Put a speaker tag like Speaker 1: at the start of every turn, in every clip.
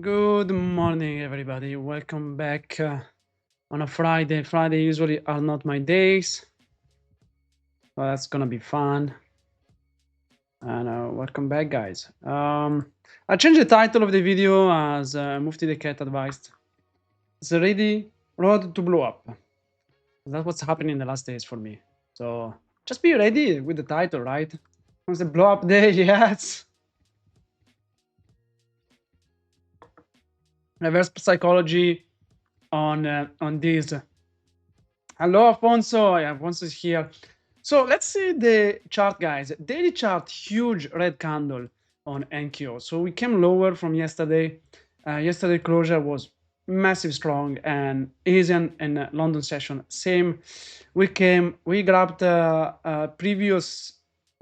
Speaker 1: Good morning, everybody. Welcome back on a Friday. Friday usually are not my days, so that's gonna be fun. And welcome back, guys. I changed the title of the video as Mufti the Cat advised. It's already road to blow up. That's what's happening in the last days for me. So just be ready with the title, right? Once the blow up day, yes. Reverse psychology on this. Hello, Alfonso. Alfonso is here. So let's see the chart, guys. Daily chart, huge red candle on NQ. So we came lower from yesterday. Yesterday closure was massive strong, and Asian and London session same. We grabbed previous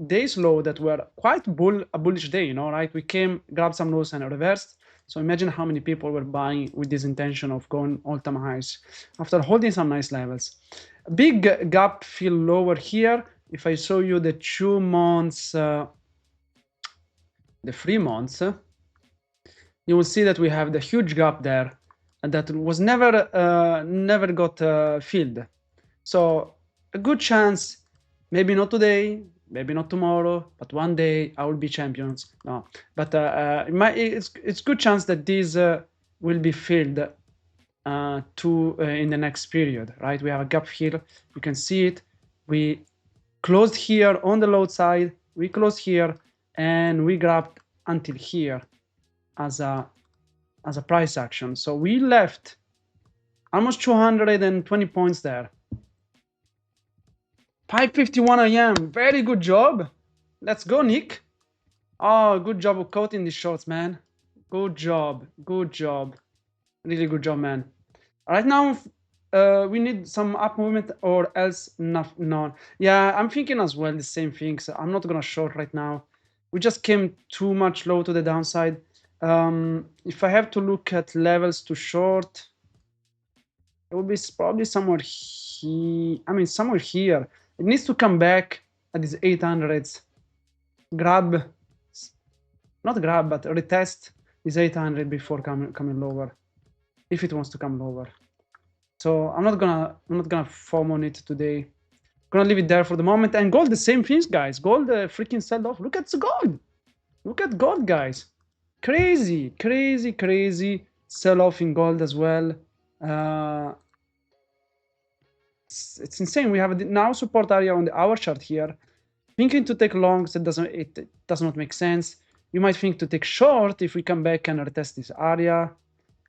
Speaker 1: days low that were quite a bullish day, you know, right? We grabbed some lows and reversed. So imagine how many people were buying with this intention of going all-time highs after holding some nice levels. Big gap fill lower here. If I show you the 2 months, the 3 months, you will see that we have the huge gap there and that was never got filled. So a good chance, maybe not today, maybe not tomorrow, but one day I will be champions. No, but it's good chance that these will be filled in the next period, right? We have a gap here. You can see it. We closed here on the low side. We closed here, and we grabbed until here as a price action. So we left almost 220 points there. 5:51 a.m. Very good job. Let's go, Nick. Oh, good job of coating these shorts, man. Good job. Good job. Really good job, man. Right now, we need some up movement or else no. Yeah, I'm thinking as well the same thing. So I'm not gonna short right now. We just came too much low to the downside. If I have to look at levels to short, it will be probably somewhere here. I mean, somewhere here. It needs to come back at these 800s. Not grab, but retest these 800 before coming lower, if it wants to come lower. So I'm not gonna form on it today. I'm gonna leave it there for the moment. And gold, the same things, guys. Gold freaking sell off. Look at the gold. Look at gold, guys. Crazy sell off in gold as well. It's insane. We have now support area on the hour chart here. Thinking to take longs, it does not make sense. You might think to take short if we come back and retest this area,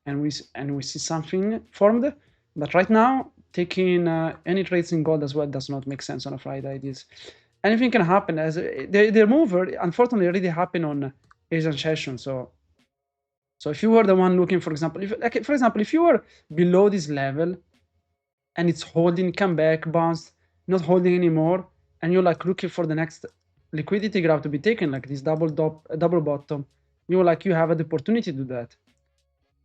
Speaker 1: and we see something formed. But right now, taking any trades in gold as well does not make sense on a Friday. Anything can happen. As the move, unfortunately, already happened on Asian session. So if you were the one looking, for example, if you were below this level, and it's holding, come back, bounce, not holding anymore, and you're like looking for the next liquidity grab to be taken, like this double bottom, you have the opportunity to do that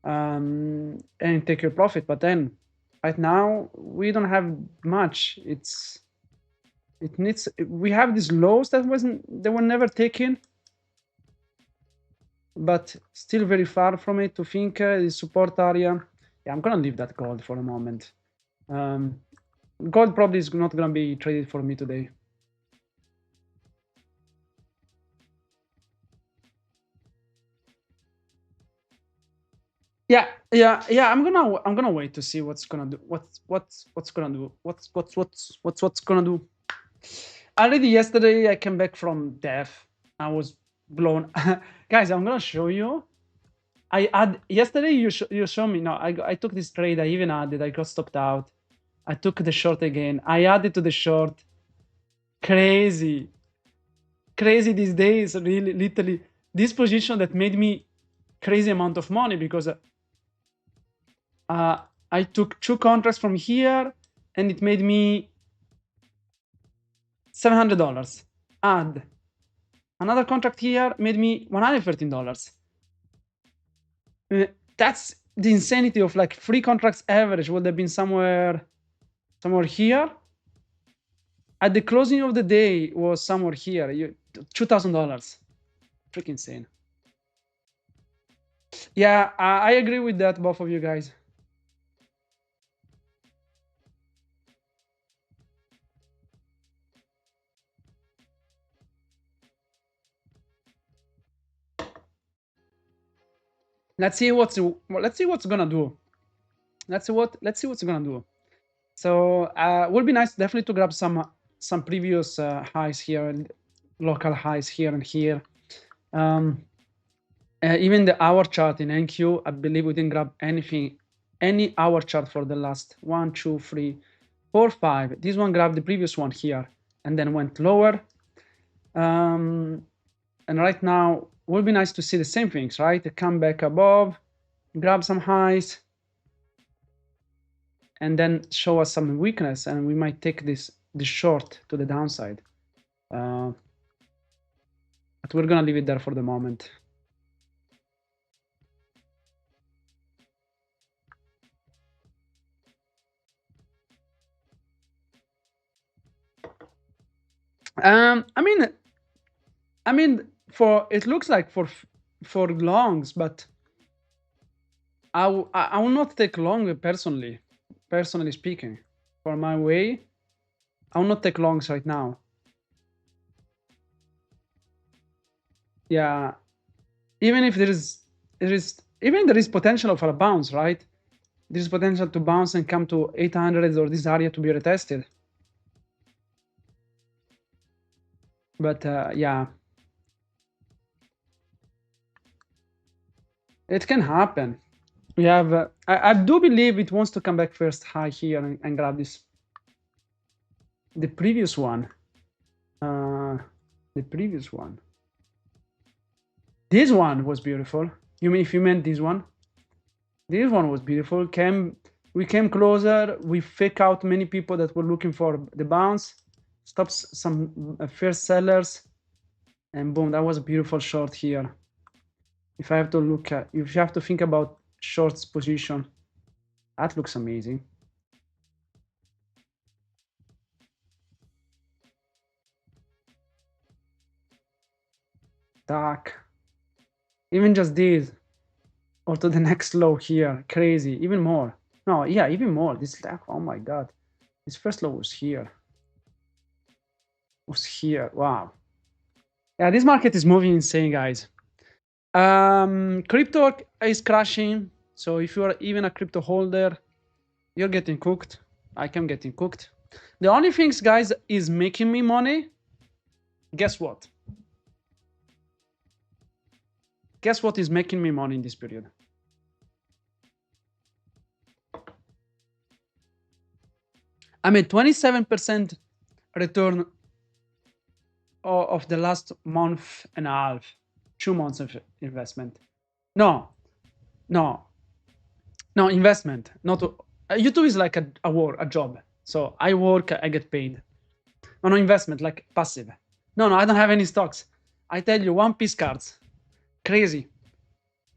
Speaker 1: and take your profit. But then right now we don't have much. We have these lows that were never taken, but still very far from it to think the support area. Yeah, I'm gonna leave that gold for a moment. Gold probably is not gonna be traded for me today. Yeah. I'm gonna wait to see what's gonna do. What's gonna do. Already yesterday I came back from death. I was blown. Guys, I'm gonna show you. Yesterday you show me. No, I took this trade. I even added. I got stopped out. I took the short again. I added to the short. Crazy these days. Really, literally, this position that made me crazy amount of money because I took 2 contracts from here and it made me $700. Add another contract here, made me $113. That's the insanity of like 3 contracts average would have been somewhere here. At the closing of the day was somewhere here, $2,000. Freaking insane. Yeah, I agree with that, both of you guys. Let's see what's gonna do. Let's see what's gonna do. So would be nice definitely to grab some previous highs here, local highs here and here. Even the hour chart in NQ, I believe we didn't grab any hour chart for the last 1, 2, 3, 4, 5. This one grabbed the previous one here and then went lower. And right now, would be nice to see the same things, right? Come back above, grab some highs, and then show us some weakness, and we might take this short to the downside. But we're gonna leave it there for the moment. I mean, for it looks like for longs, but I will not take long personally speaking. For my way, I will not take longs right now. Yeah, even if there is potential for a bounce, right? There is potential to bounce and come to 800 or this area to be retested. But yeah, it can happen. We have I do believe it wants to come back first high here and grab this, the previous one. The previous one. This one was beautiful. You mean if you meant this one? This one was beautiful. We came closer. We fake out many people that were looking for the bounce. Stops some first sellers, and boom, that was a beautiful short here. If I have to look at, if you have to think about shorts position, that looks amazing. Dark. Even just this, or to the next low here, crazy. Even more. No, yeah, even more. This, oh my god, this first low was here. Was here. Wow. Yeah, this market is moving insane, guys. Crypto is crashing. So if you are even a crypto holder, you're getting cooked. I am getting cooked. The only things, guys, is making me money. Guess what? Guess what is making me money in this period? I made 27% return of the last month and a half, 2 months of investment. No, investment. Not YouTube is like a job. So I work, I get paid. No, investment, like passive. No, I don't have any stocks. I tell you, One Piece cards, crazy.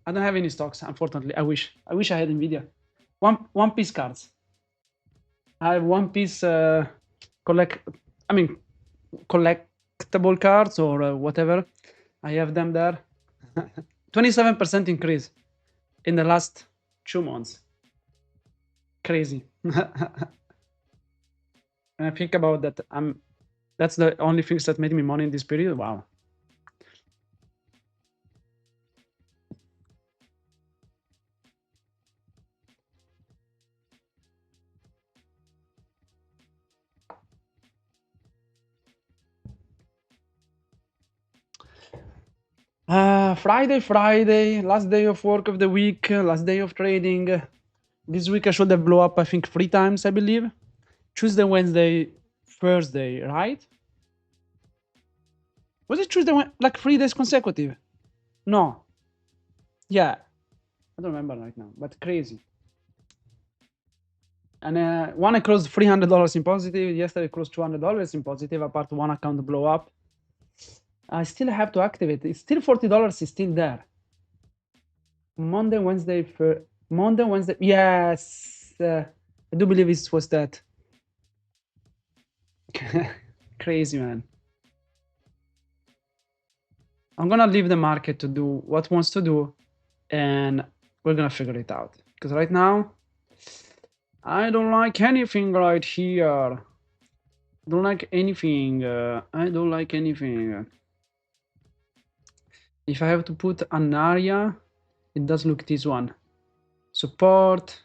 Speaker 1: I don't have any stocks, unfortunately. I wish I had Nvidia. One Piece cards. I have One Piece collectible cards or whatever. I have them there. 27% increase in the last 2 months. Crazy. And I think about that. That's the only things that made me money in this period. Wow. Friday, last day of work of the week, last day of trading. This week I should have blown up, I think, 3 times, I believe. Tuesday, Wednesday, Thursday, right? Was it Tuesday, like 3 days consecutive? No. Yeah. I don't remember right now, but crazy. And one I closed $300 in positive. Yesterday I closed $200 in positive, apart one account blow up. I still have to activate. It's still $40 is still there. Monday, Wednesday. Yes. I do believe it was that. Crazy, man. I'm gonna leave the market to do what it wants to do. and we're gonna figure it out. Because right now, I don't like anything right here. Don't like anything. I don't like anything. If I have to put an area, it does look this one. Support,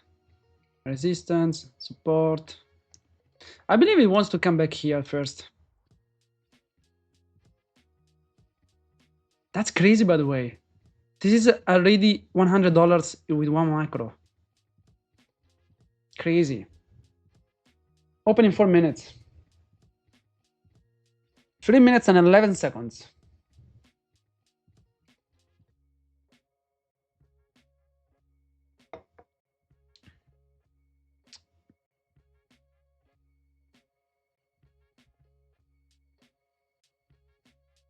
Speaker 1: resistance, support. I believe it wants to come back here first. That's crazy, by the way. This is already $100 with one micro. Crazy. Open in 4 minutes. 3 minutes and 11 seconds.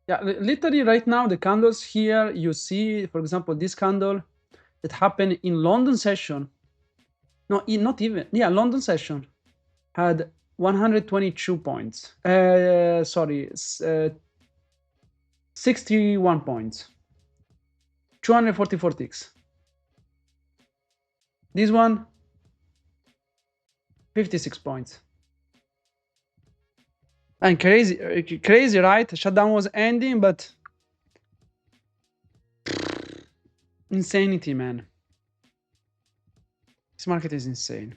Speaker 1: Yeah, literally right now, the candles here, you see, for example, this candle that happened in London session. No, not even. Yeah, London session had 122 points. Sorry, 61 points. 244 ticks. This one, 56 points. And crazy, right? Shutdown was ending, but insanity, man. This market is insane.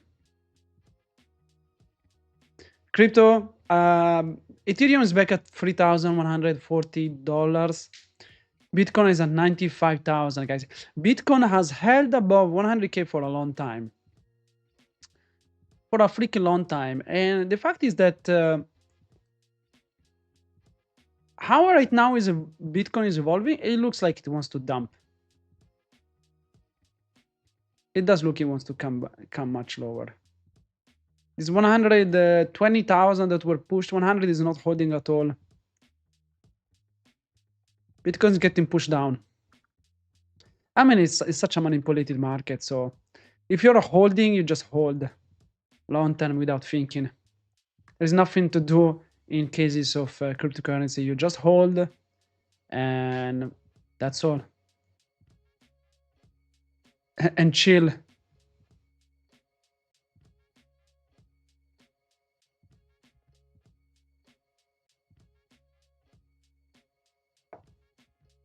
Speaker 1: Crypto, Ethereum is back at $3,140. Bitcoin is at 95,000, guys. Bitcoin has held above 100K for a long time. For a freaking long time. And the fact is that how right now is Bitcoin is evolving, it looks like it wants to dump. It does look it wants to come much lower. This 120,000 that were pushed, 100 is not holding at all. Bitcoin's getting pushed down. I mean, it's such a manipulated market. So if you're holding, you just hold long term without thinking. There's nothing to do in cases of cryptocurrency. You just hold and that's all. And chill.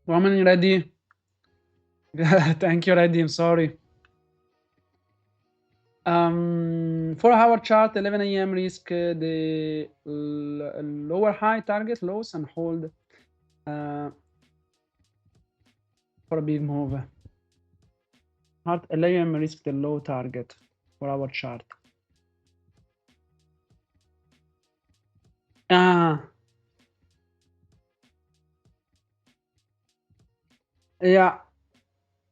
Speaker 1: Woman ready? Thank you, ready. I'm sorry. 4-hour chart, 11 a.m. risk the lower high target lows and hold for a big move. Hard 11 a.m. risk the low target for our chart. Yeah,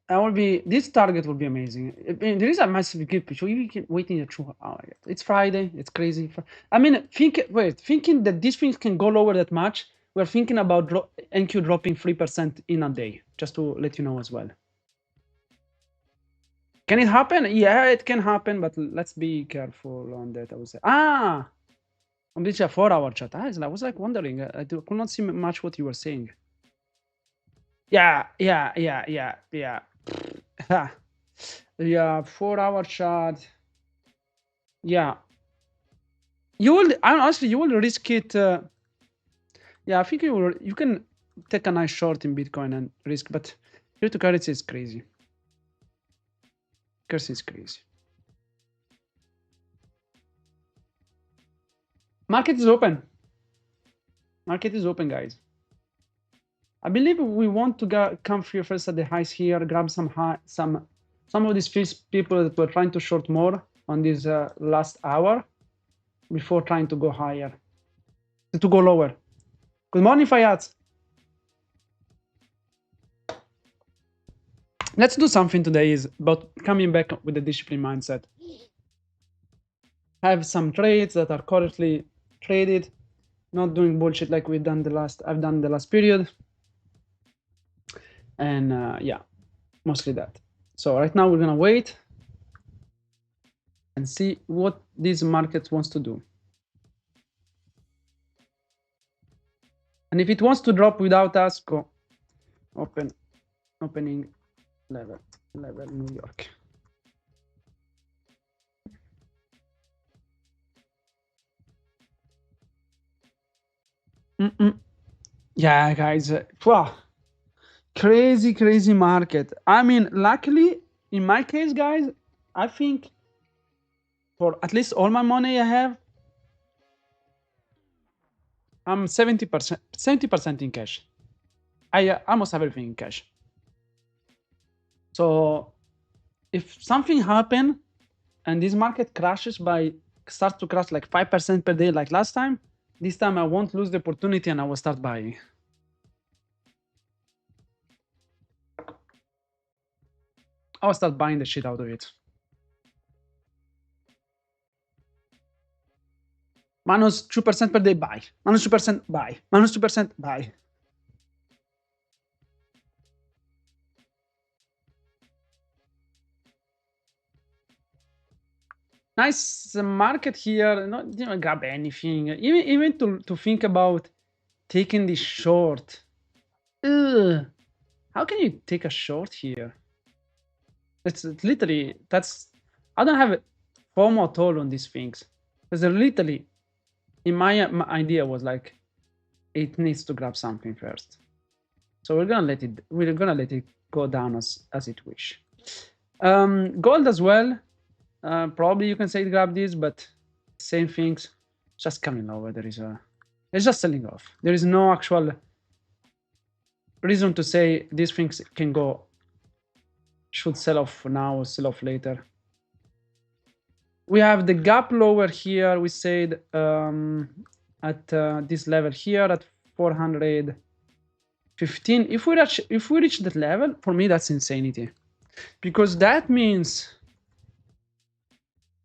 Speaker 1: I will be. This target will be amazing. I mean, there is a massive gap. So you can wait in a 2 hour. It's Friday. It's crazy. I mean, thinking that these things can go lower that much. We're thinking about NQ dropping 3% in a day. Just to let you know as well. Can it happen? Yeah, it can happen, but let's be careful on that. I would say. On this 4-hour chart. I was like wondering. I could not see much what you were saying. Yeah. Yeah, 4-hour chart. Yeah. You will honestly, you will risk it. Yeah, I think you can take a nice short in Bitcoin and risk, but cryptocurrency is crazy. Currency is crazy. Market is open. Market is open, guys. I believe we want to come here first at the highs here, grab some of these people that were trying to short more on this last hour before trying to go higher, to go lower. Good morning, Fayad. Let's do something today is about coming back with a disciplined mindset. Have some trades that are correctly traded, not doing bullshit like I've done the last period. And yeah, mostly that. So right now we're gonna wait and see what this market wants to do. And if it wants to drop without us, go opening level. level New York. Yeah, guys. Wow. Crazy market. I mean, luckily, in my case, guys, I think for at least all my money I have, I'm 70% in cash. I almost everything in cash. So if something happen and this market crashes starts to crash like 5% per day like last time, this time I won't lose the opportunity and I will start buying. I will start buying the shit out of it. Minus 2% per day, buy. Minus 2%, buy. Minus 2%, buy. Nice market here. Not grab anything. Even to think about taking this short. Ugh. How can you take a short here? It's literally I don't have FOMO at all on these things. Because literally, in my idea was like, it needs to grab something first. So we're gonna let it go down as it wish. Gold as well. Probably you can say grab this, but same things, just coming over. It's just selling off. There is no actual reason to say these things should sell off now or sell off later. We have the gap lower here. We said at this level here at 415. If we reach that level, for me that's insanity, because that means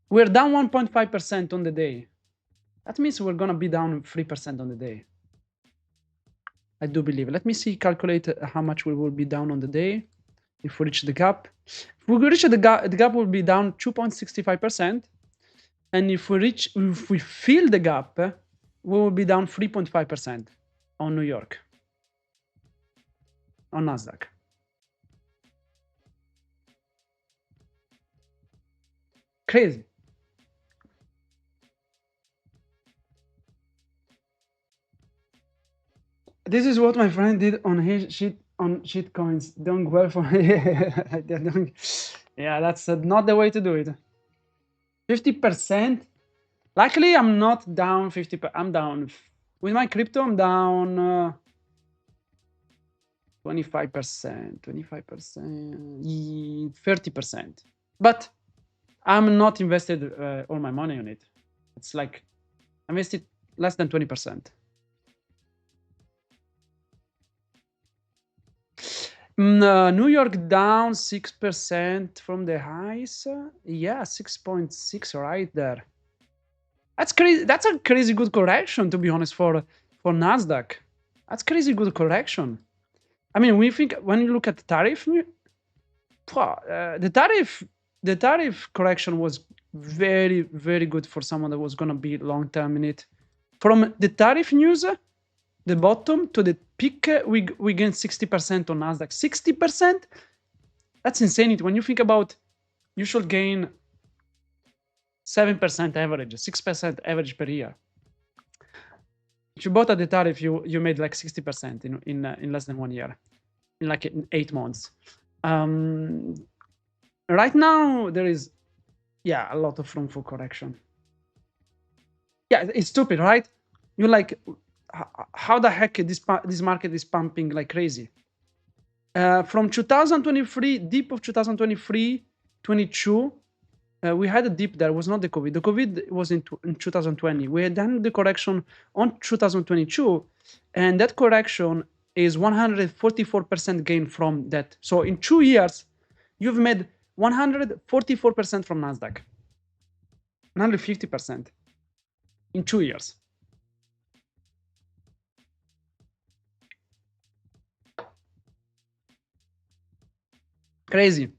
Speaker 1: we're down 1.5% on the day. That means we're gonna be down 3% on the day. I do believe. Let me see, calculate how much we will be down on the day if we reach the gap. If we reach the gap will be down 2.65%. And if we fill the gap, we will be down 3.5% on New York, on Nasdaq. Crazy. This is what my friend did on his shit coins. Doing well for yeah, that's not the way to do it. 50%. Luckily, I'm not down 50. I'm down with my crypto. I'm down 25%, 25%, 30%. But I'm not invested all my money on it. It's like I invested less than 20%. New York down 6% from the highs. Yeah, 6.6 right there. That's crazy. That's a crazy good correction, to be honest, for Nasdaq. That's crazy good correction. I mean, when you look at the tariff, the tariff correction was very, very good for someone that was gonna be long term in it. From the tariff news, the bottom to the peak, we gained 60% on Nasdaq. 60%? That's insanity. When you think about, you should gain 7% average, 6% average per year. If you bought at the tariff, you made like 60% in less than 1 year, in like 8 months. Right now there is, yeah, a lot of room for correction. Yeah, it's stupid, right? You're like, how the heck this market is pumping like crazy? From 2023, dip of 2023, 22, we had a dip there. It was not the COVID. The COVID was in 2020. We had done the correction on 2022, and that correction is 144% gain from that. So in 2 years, you've made 144% from Nasdaq, 150% in 2 years. Crazy.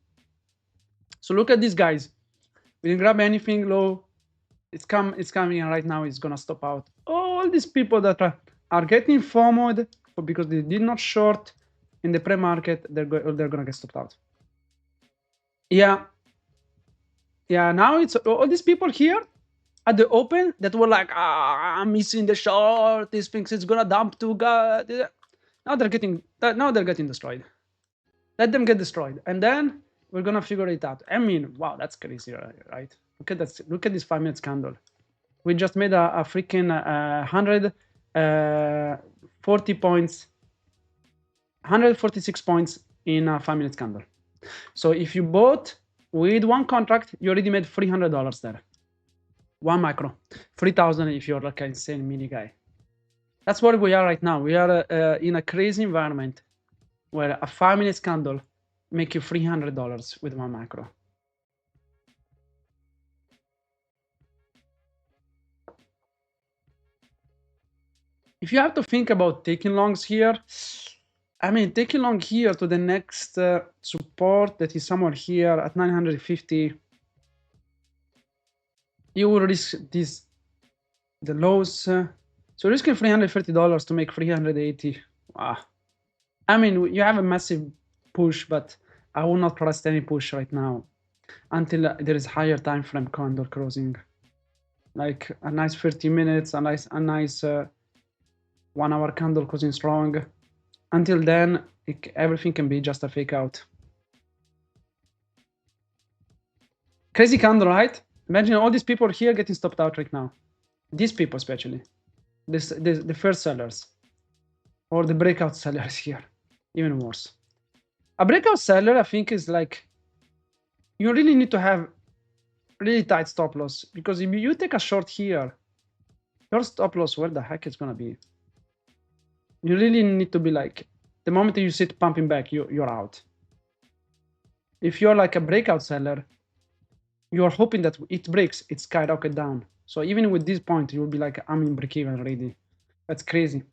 Speaker 1: So look at these guys. We didn't grab anything low. It's coming, and right now it's gonna stop out. All these people that are getting FOMO'd because they did not short in the pre-market, they're gonna get stopped out. Yeah, yeah. Now it's all these people here at the open that were like, I'm missing the short. This thinks it's gonna dump to God. Now they're getting destroyed. Let them get destroyed, and then we're gonna figure it out. I mean, wow, that's crazy, right? Look at that. Look at this 5 minutes candle. We just made a freaking 140 points, 146 points in a 5 minutes candle. So if you bought with one contract, you already made $300 there. One micro, 3,000 if you're like an insane mini guy. That's where we are right now. We are in a crazy environment where a 5 minutes candle make you $300 with one micro. If you have to think about taking longs here, I mean, taking long here to the next support that is somewhere here at 950, you will risk this, the lows. So risking $330 to make 380. Wow. I mean, you have a massive push, but I will not trust any push right now until there is higher time frame candle closing, like a nice 30 minutes, a nice 1 hour candle closing strong. Until then, everything can be just a fake out. Crazy candle, right? Imagine all these people here getting stopped out right now. These people especially, the first sellers, or the breakout sellers here, even worse. A breakout seller, I think, is like, you really need to have really tight stop loss, because if you take a short here, your stop loss, where the heck is gonna be? You really need to be like, the moment you see it pumping back, you're out. If you're like a breakout seller, you're hoping that it breaks, it skyrocket down. So even with this point, you'll be like, I'm in break even already. That's crazy.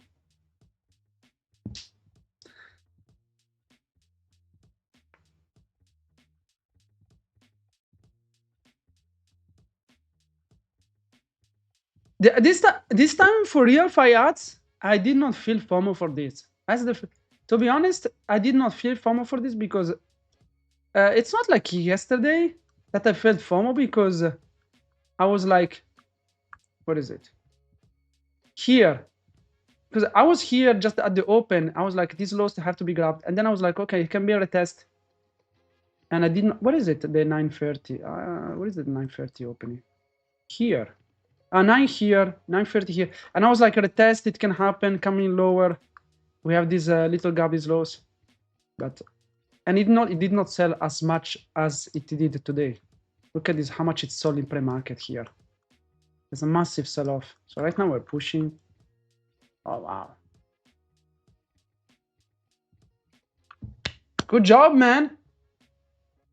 Speaker 1: This time for real fiats, I did not feel FOMO for this. To be honest, I did not feel FOMO for this because it's not like yesterday that I felt FOMO, because I was like, what is it? Here. Because I was here just at the open. I was like, these lows have to be grabbed. And then I was like, okay, it can be a retest. And I didn't, what is it? The 930. What is it, 930 opening? Here. 9 here, 930 here. And I was like, a retest, it can happen, coming lower. We have this little gap, these lows. But, and it did not sell as much as it did today. Look at this, how much it's sold in pre-market here. There's a massive sell-off. So right now we're pushing. Oh, wow. Good job, man.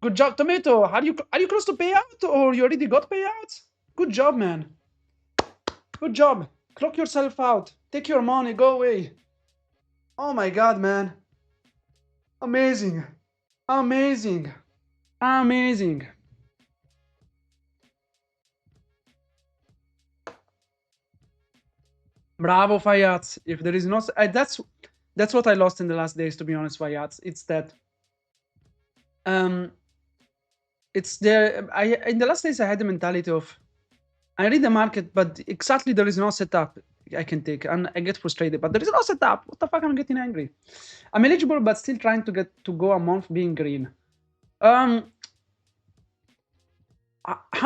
Speaker 1: Good job, Tomato. Are you close to payout, or you already got payouts? Good job, man. Good job. Clock yourself out. Take your money. Go away. Oh my God, man. Amazing. Amazing. Amazing. Bravo, Fayats. If there is no, that's what I lost in the last days, to be honest, Fayats. It's that it's there. In the last days I had the mentality of, I read the market, but exactly there is no setup I can take, and I get frustrated. But there is no setup. What the fuck? I'm getting angry. I'm eligible, but still trying to get to go a month being green. How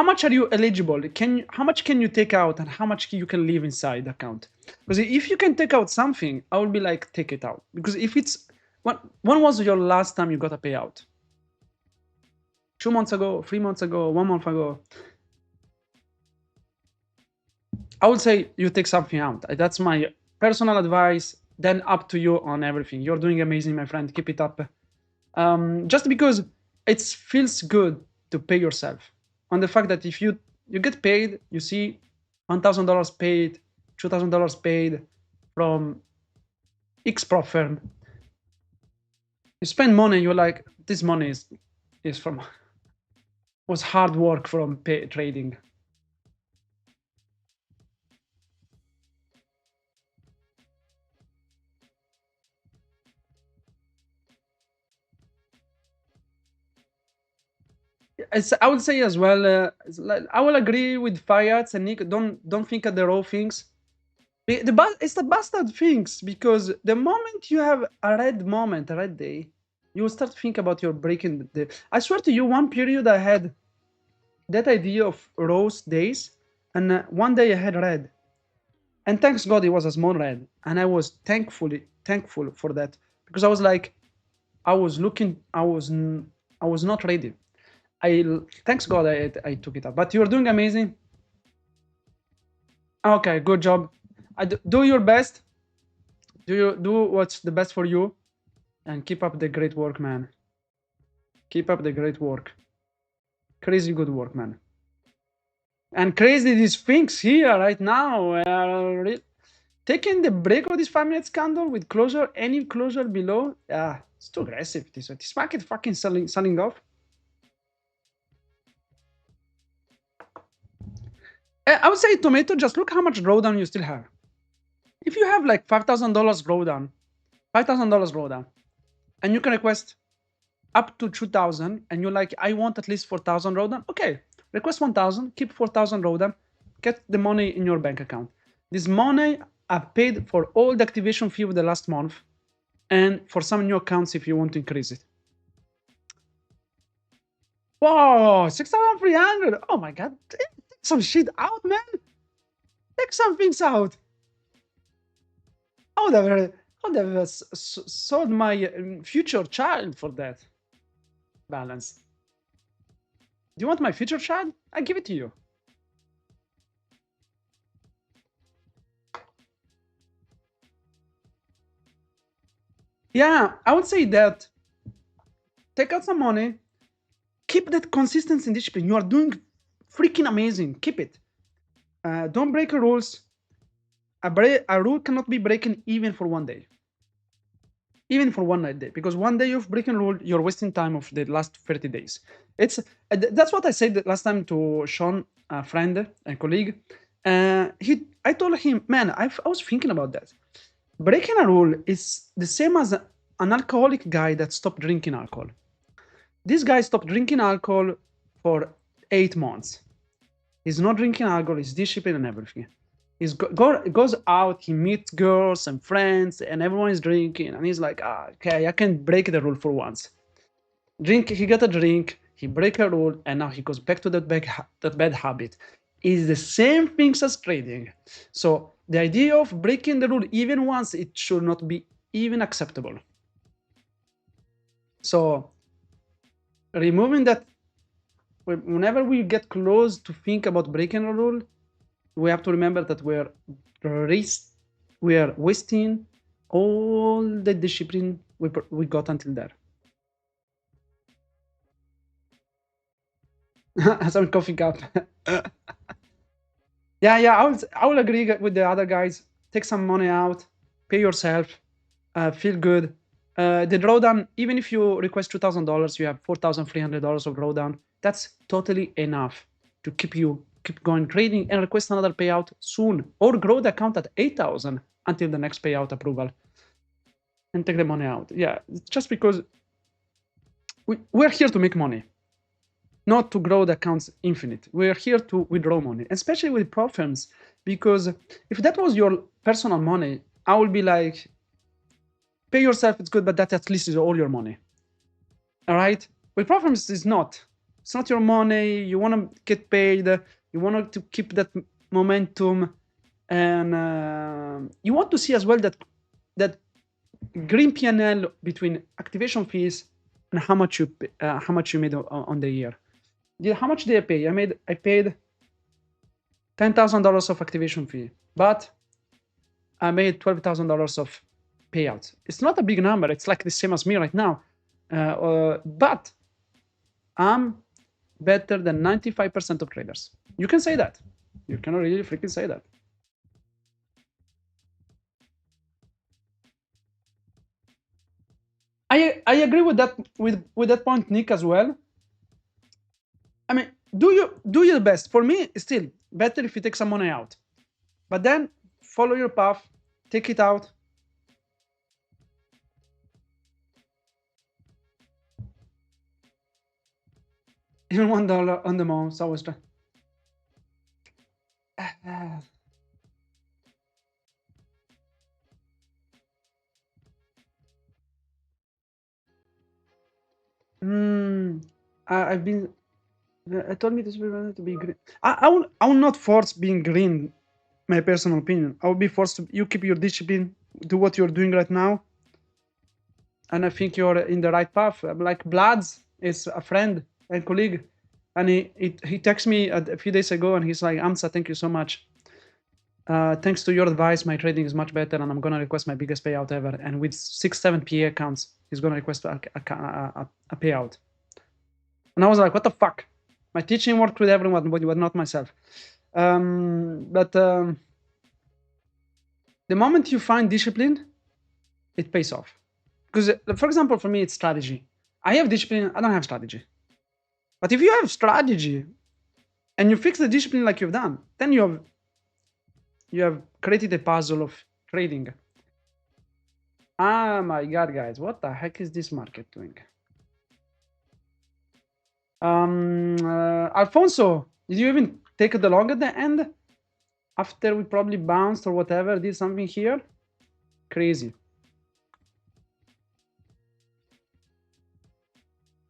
Speaker 1: much are you eligible? How much can you take out, and how much you can leave inside the account? Because if you can take out something, I would be like, take it out. Because if it's when was your last time you got a payout? 2 months ago, 3 months ago, 1 month ago? I would say you take something out. That's my personal advice. Then up to you on everything. You're doing amazing, my friend. Keep it up. Just because it feels good to pay yourself on the fact that if you get paid, you see $1,000 paid, $2,000 paid from X prop firm. You spend money, you're like, this money is from was hard work from trading. I would say as well. I will agree with Fayad and Nick. Don't think of the raw things. It's the bastard things, because the moment you have a red day, you will start to think about your breaking the. I swear to you, one period I had that idea of rose days, and one day I had red, and thanks God it was a small red, and I was thankful for that, because I was like, I was not ready. Thanks God I took it up. But you're doing amazing. Okay, good job. Do your best. Do what's the best for you, and keep up the great work, man. Keep up the great work. Crazy good work, man. And crazy these things here right now. Taking the break of this 5-minute candle with closure, any closure below. It's too aggressive. This market fucking selling off. I would say tomato. Just look how much drawdown you still have. If you have like $5,000 drawdown, and you can request up to 2,000, and you're like, I want at least 4,000 drawdown. Okay, request 1,000, keep 4,000 drawdown, get the money in your bank account. This money I've paid for all the activation fee of the last month, and for some new accounts if you want to increase it. Whoa, 6,300. Oh my God, take some shit out, man. Take some things out. I would have sold my future child for that balance. Do you want my future child? I give it to you. Yeah, I would say that take out some money, keep that consistency and discipline. You are doing freaking amazing. Keep it. Don't break the rules. A rule cannot be broken even for one day. Even for one day, because one day of breaking rule, you're wasting time of the last 30 days. That's what I said last time to Sean, a friend, a colleague. I told him, man, I was thinking about that. Breaking a rule is the same as an alcoholic guy that stopped drinking alcohol. This guy stopped drinking alcohol for 8 months. He's not drinking alcohol, he's disciplined and everything. He goes out, he meets girls and friends, and everyone is drinking, and he's like, okay, I can break the rule for once. He got a drink, he break a rule, and now he goes back to that bad habit. It's the same things as trading. So the idea of breaking the rule even once, it should not be even acceptable. So removing that, whenever we get close to think about breaking a rule, we have to remember that we are wasting all the discipline we got until there. Some coffee cup. Yeah, I will agree with the other guys. Take some money out, pay yourself, feel good. The drawdown, even if you request $2,000, you have $4,300 of drawdown. That's totally enough to keep going trading and request another payout soon, or grow the account at 8,000 until the next payout approval, and take the money out. Yeah, just because we're here to make money, not to grow the accounts infinite. We're here to withdraw money, especially with prop firms, because if that was your personal money, I would be like, pay yourself, it's good, but that at least is all your money. All right? With prop firms, it's not. It's not your money. You want to get paid. You want to keep that momentum, and you want to see as well that green P&L between activation fees and how much you made on the year. How much did I pay? I paid $10,000 of activation fee, but I made $12,000 of payouts. It's not a big number. It's like the same as me right now, but I'm better than 95% of traders. You can say that. You can really freaking say that. I agree with that point, Nick, as well. I mean, do your best. For me, it's still better if you take some money out, but then follow your path, take it out. Even $1 on the mouse. I was trying. I've been. I told me this will to be green. I will not force being green. My personal opinion. I will be forced to. You keep your discipline. Do what you're doing right now. And I think you're in the right path. Like Bloods is a friend and colleague, and he texted me a few days ago, and he's like, "Amsa, thank you so much. Thanks to your advice, my trading is much better, and I'm gonna request my biggest payout ever. And with 6-7 PA accounts, he's gonna request a payout." And I was like, "What the fuck? My teaching worked with everyone, but not myself." The moment you find discipline, it pays off. Because, for example, for me, it's strategy. I have discipline. I don't have strategy. But if you have strategy and you fix the discipline like you've done, then you have created a puzzle of trading. Ah, my God, guys, what the heck is this market doing? Alfonso, did you even take the long at the end? After we probably bounced or whatever, did something here? Crazy.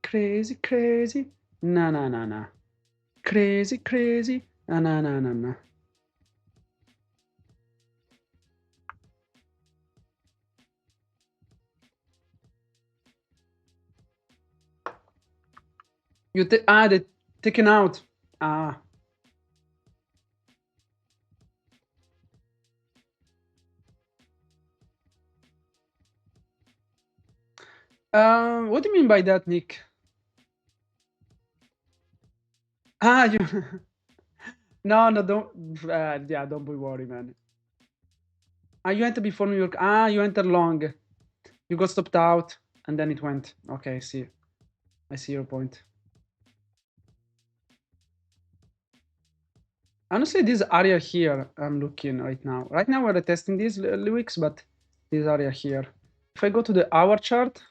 Speaker 1: Crazy, crazy. Nah, nah, nah, nah. Crazy, crazy. Nah, nah, nah, nah, nah. They taken out. Ah. What do you mean by that, Nick? You. No, don't. Yeah, don't be worried, man. You enter before New York. You enter long. You got stopped out, and then it went. Okay, I see your point. Honestly, this area here, I'm looking right now. Right now, we're testing these weeks, but this area here. If I go to the hour chart,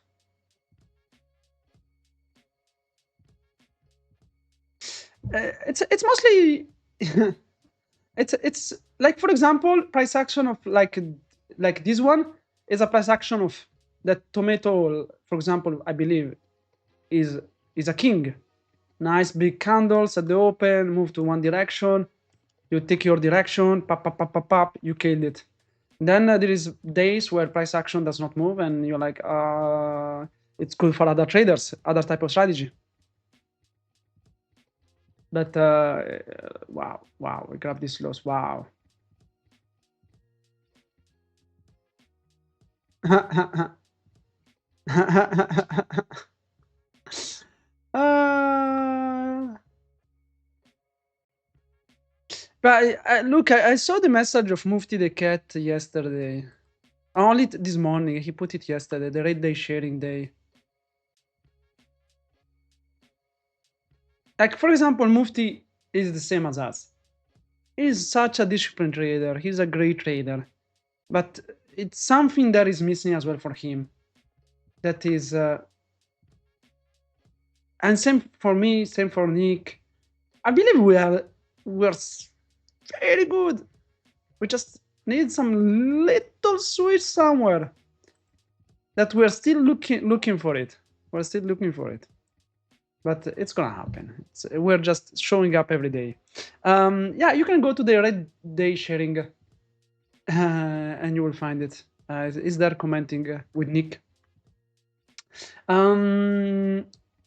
Speaker 1: it's mostly it's like, for example, price action of like this one is a price action of that tomato, for example. I believe is a king. Nice big candles at the open, move to one direction. You take your direction, pop, pop, pop, pop, pop, you killed it. Then there is days where price action does not move, and you're like, it's good for other traders, other type of strategy. But wow, we grab this loss. Wow. But look, I saw the message of Mufti the Cat yesterday. Only this morning. He put it yesterday, the rate day sharing day. Like, for example, Mufti is the same as us. He's such a disciplined trader. He's a great trader. But it's something that is missing as well for him. That is... and same for me, same for Nick. I believe we're very good. We just need some little switch somewhere. That we're still looking for it. We're still looking for it. But it's gonna happen. We're just showing up every day. Yeah, you can go to the red day sharing, and you will find it. Is there commenting with Nick?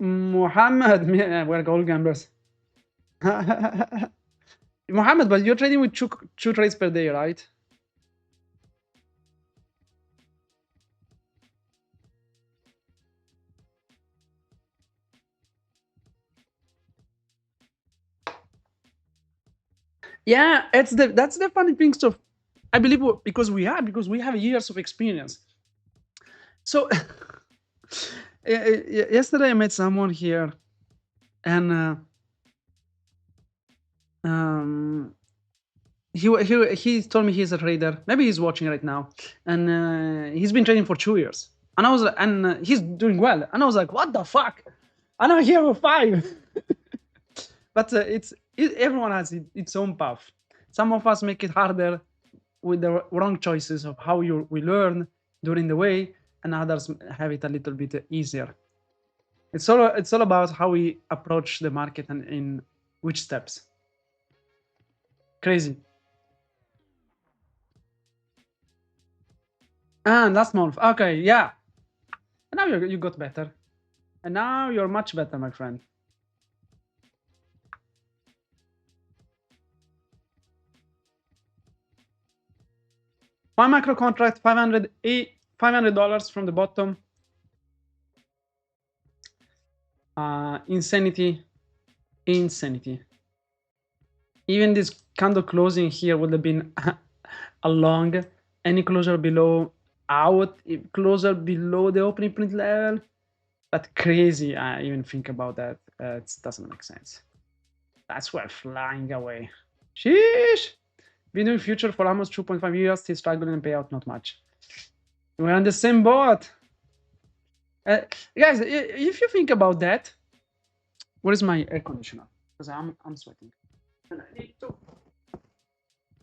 Speaker 1: Mohammed, we're gold gamblers. Mohammed, but you're trading with two trades per day, right? Yeah, that's the funny thing. So I believe because we have years of experience. So yesterday I met someone here, and he told me he's a trader. Maybe he's watching right now, and he's been trading for 2 years. And he's doing well. And I was like, what the fuck? And I'm here for 5. but everyone has its own path. Some of us make it harder with the wrong choices of how we learn during the way, and others have it a little bit easier. It's all about how we approach the market and in which steps. Crazy. And last month, okay, yeah. And now you got better, and now you're much better, my friend. One micro contract, $500 from the bottom. Insanity. Even this candle closing here would have been a long. Any closure below out, closer below the opening print level. But crazy, I even think about that. It doesn't make sense. That's where flying away. Sheesh. Been doing future for almost 2.5 years, still struggling and payout not much. We're on the same boat. Guys, if you think about that, where is my air conditioner? Because I'm sweating. And I need to.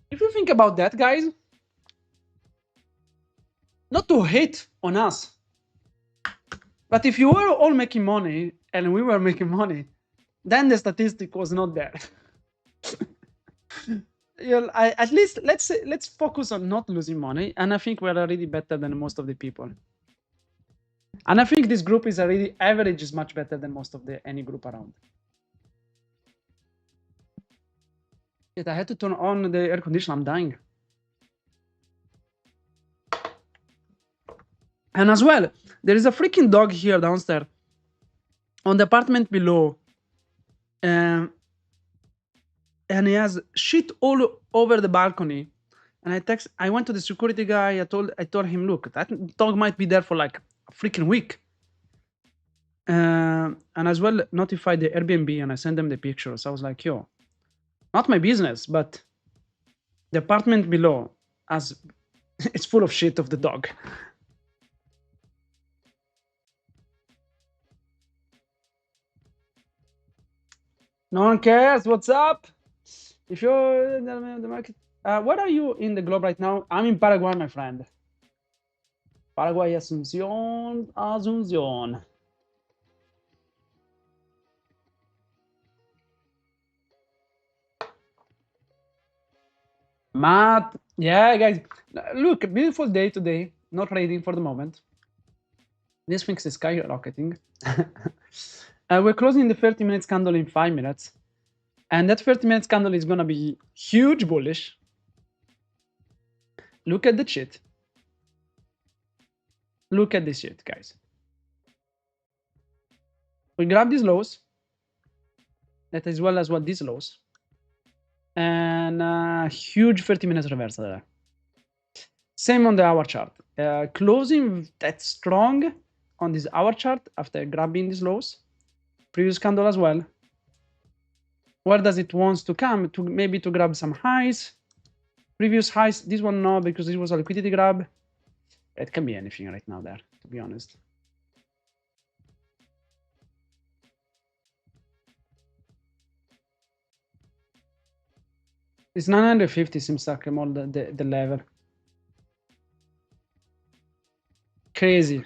Speaker 1: If you think about that, guys, not to hate on us, but if you were all making money and we were making money, then the statistic was not there. At least let's focus on not losing money, and I think we're already better than most of the people. And I think this group is already average is much better than most of any group around. Yet I had to turn on the air conditioner. I'm dying. And as well, there is a freaking dog here downstairs on the apartment below. And he has shit all over the balcony. And I went to the security guy. I told him, look, that dog might be there for like a freaking week. And as well notified the Airbnb, and I sent them the pictures. I was like, yo, not my business, but the apartment below it's full of shit of the dog. No one cares. What's up? If you're in the market, where are you in the globe right now? I'm in Paraguay, my friend. Paraguay, Asunción. Matt, yeah, guys. Look, beautiful day today. Not raining for the moment. This thing is skyrocketing. We're closing the 30 minutes candle in 5 minutes. And that 30 minutes candle is going to be huge bullish. Look at the shit. Look at this shit, guys. We grab these lows. That as well as what these lows. And huge 30 minutes reversal there. Same on the hour chart. Closing that strong on this hour chart after grabbing these lows. Previous candle as well. Where does it want to come? Maybe to grab some highs. Previous highs. This one no, because this was a liquidity grab. It can be anything right now there, to be honest. It's 950 seems like more the level. Crazy.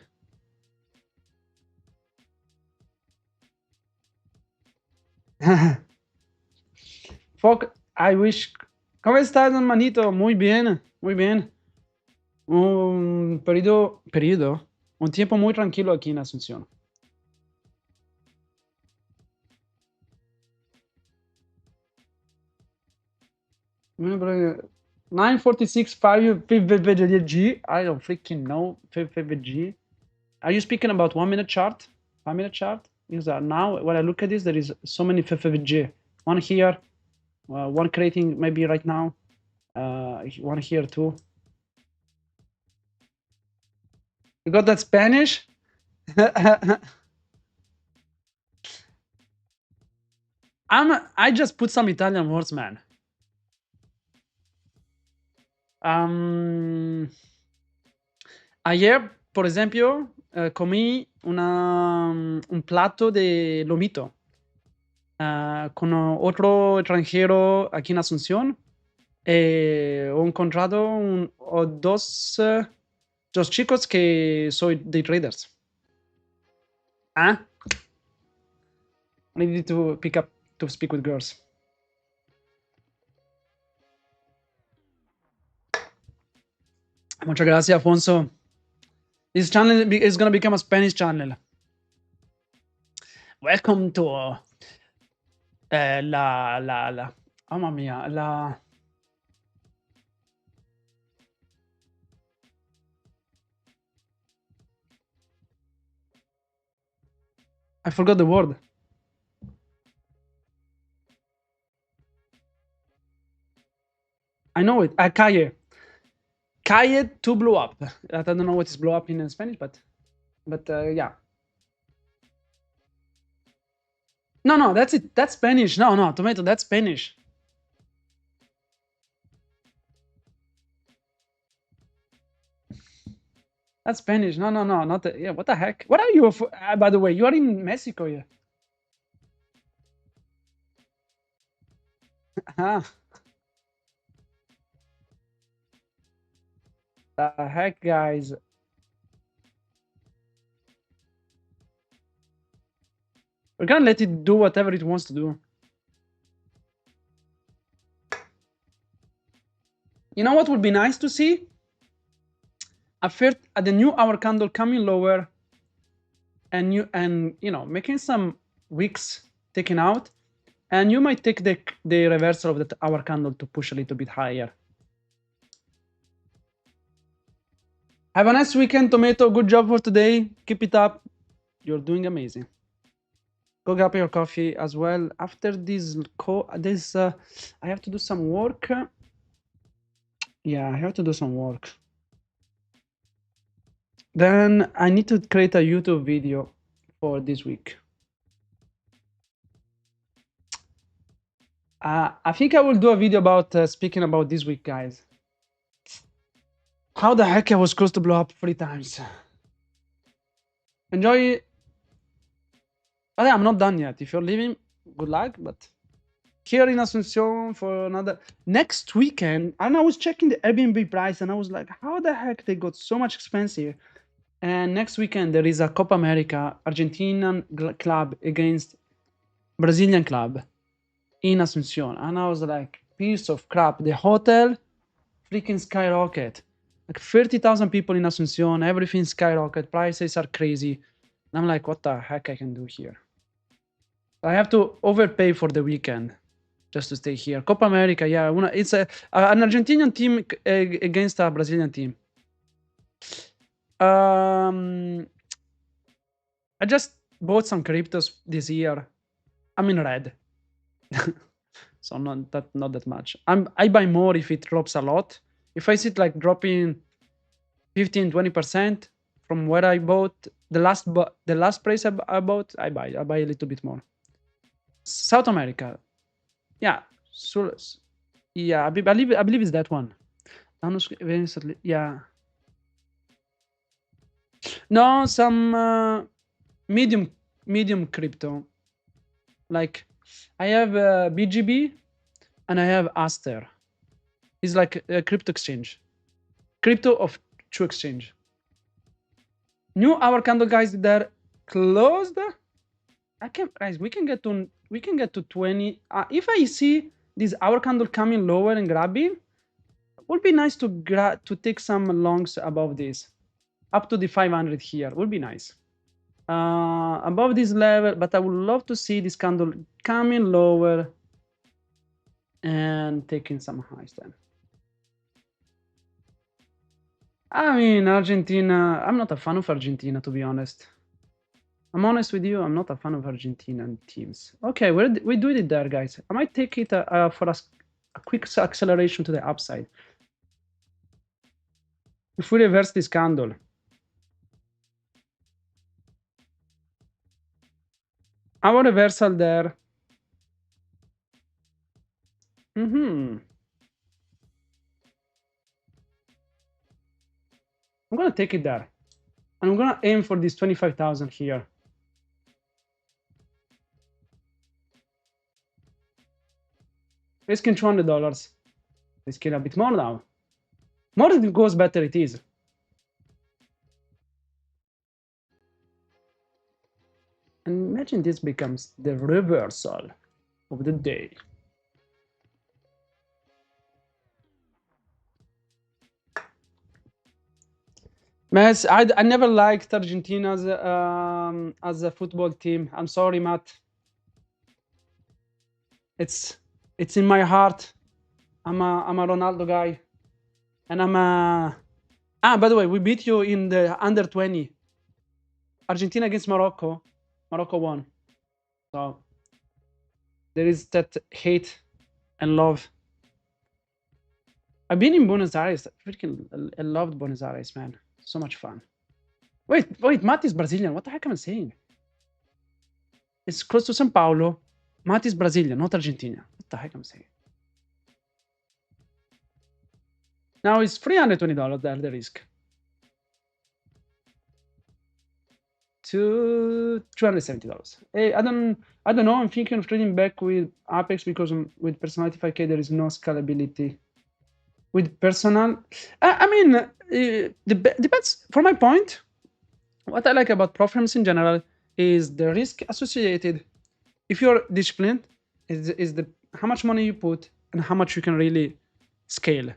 Speaker 1: Fuck, I wish. ¿Cómo estás, hermanito? Muy bien, muy bien. Un tiempo muy tranquilo aquí en Asunción. Remember, 946 5G. I don't freaking know 5G. Are you speaking about 1 minute chart? 5 minute chart? Because now when I look at this, there is so many 5G. One here, one creating maybe right now, one here too. You got that Spanish? I just put some Italian words, man. Ayer, por ejemplo, comí un plato de lomito. con otro extranjero aquí en Asunción. He encontrado dos chicos que soy day traders. I needed to pick up to speak with girls. Muchas gracias, Afonso. This channel is going to become a Spanish channel. Welcome to mamma mia, I forgot the word. I know it. Calle. Calle to blow up. I don't know what is blow up in Spanish, but yeah. No, that's it. That's Spanish. No, tomato. That's Spanish. That's Spanish. No, not the, yeah. What the heck? What are you? By the way, you are in Mexico, yeah. The heck, guys? We're gonna let it do whatever it wants to do. You know what would be nice to see? At the new hour candle coming lower, and you know making some wicks taken out, and you might take the reversal of that hour candle to push a little bit higher. Have a nice weekend, Tomato. Good job for today. Keep it up. You're doing amazing. Go grab your coffee as well. After this, I have to do some work. Yeah, I have to do some work. Then I need to create a YouTube video for this week. I think I will do a video about speaking about this week, guys. How the heck I was close to blow up 3 times. Enjoy it. But I'm not done yet. If you're leaving, good luck. But here in Asunción for another next weekend, and I was checking the Airbnb price, and I was like, how the heck they got so much expensive? And next weekend there is a Copa America Argentinian club against Brazilian club in Asunción, and I was like, piece of crap. The hotel freaking skyrocket. Like 30,000 people in Asunción, everything skyrocket, prices are crazy. And I'm like, what the heck I can do here? I have to overpay for the weekend just to stay here. Copa America, yeah, it's an Argentinian team against a Brazilian team. I just bought some cryptos this year. I'm in red. So not that much. I buy more if it drops a lot. If I see it like dropping 15-20% from where I bought the last price I bought, I buy a little bit more. South America, yeah, so yeah, I believe it's that one. Yeah. No, some medium crypto. Like I have BGB and I have Aster. It's like a crypto exchange. Crypto of true exchange. New hour candle, guys, they're closed. Guys, we can get to 20. If I see this hour candle coming lower and grabbing, it would be nice to take some longs above this. Up to the 500 here would be nice. Above this level, but I would love to see this candle coming lower and taking some highs then. I mean, Argentina, I'm not a fan of Argentina, to be honest. I'm honest with you, I'm not a fan of Argentinian teams. Okay, we do it there, guys. I might take it for a quick acceleration to the upside. If we reverse this candle, our reversal there. I'm gonna take it there. And I'm gonna aim for this 25,000 here. Risking $200. Risking a bit more now. More it goes, better it is. And imagine this becomes the reversal of the day. Man, I never liked Argentina as a football team. I'm sorry, Matt. It's in my heart. I'm a Ronaldo guy, and I'm a. By the way, we beat you in the under 20. Argentina against Morocco. Morocco won. So there is that hate and love. I've been in Buenos Aires. I loved Buenos Aires, man. So much fun. Wait, Matt is Brazilian. What the heck am I saying? It's close to São Paulo. Matt is Brazilian, not Argentina. What the heck am I saying? Now it's $320 there, the risk. To $270. Hey, I don't know. I'm thinking of trading back with Apex because with personality 5K there is no scalability. With personal, I mean, depends. For my point, what I like about prop firms in general is the risk associated. If you're disciplined, is the how much money you put and how much you can really scale.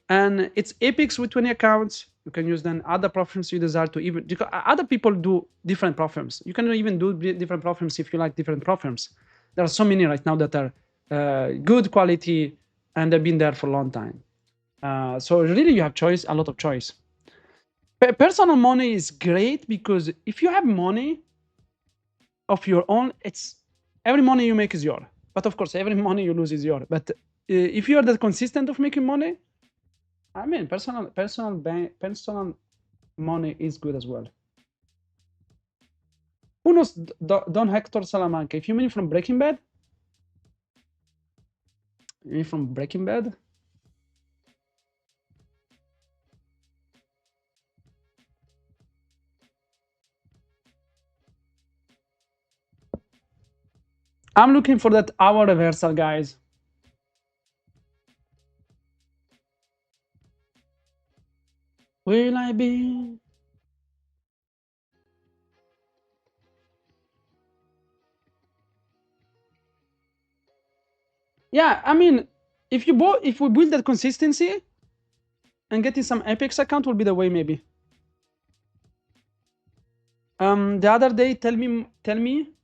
Speaker 1: And it's Apex with 20 accounts. You can use then other prop firms you desire to even. Because other people do different prop firms. You can even do different prop firms if you like different prop firms. There are so many right now that are good quality and they've been there for a long time. So really you have choice, a lot of choice. Personal money is great because if you have money of your own, it's every money you make is yours. But of course, every money you lose is yours. But if you are that consistent of making money, I mean, personal money is good as well. Who knows? Don Hector Salamanca. If you mean from Breaking Bad, you mean from Breaking Bad? I'm looking for that hour reversal, guys. Will I be? Yeah, I mean, if we build that consistency and getting some Apex account will be the way, maybe. The other day, tell me